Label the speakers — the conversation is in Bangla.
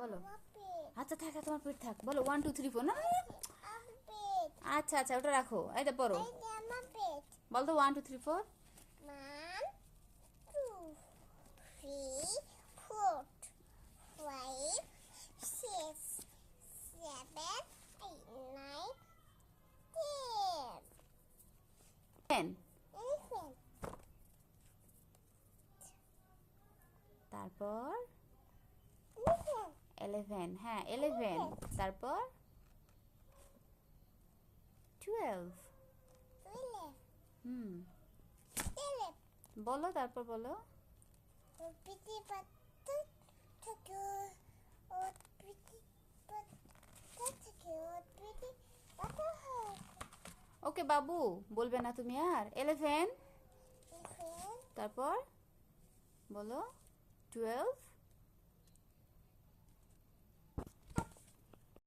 Speaker 1: বলো। আচ্ছা থাক, তোমার পেট থাক, বলো 1 2 3 4। না আচ্ছা আচ্ছা, ওটা রাখো, এইটা পড়ো। বল তো 1 2 3 4।
Speaker 2: 1 2 3 4 5 6 7 8 9 10
Speaker 1: 10।
Speaker 2: 11
Speaker 1: তারপর
Speaker 2: 11
Speaker 1: 11, হ্যাঁ 11। তারপর 12।
Speaker 2: 12
Speaker 1: হুম,
Speaker 2: 13
Speaker 1: বলো, তারপর বলো।
Speaker 2: Pretty butter to pretty butter
Speaker 1: ওকে বাবু, বলবে না তুমি আর। 11, তারপর বলো 12।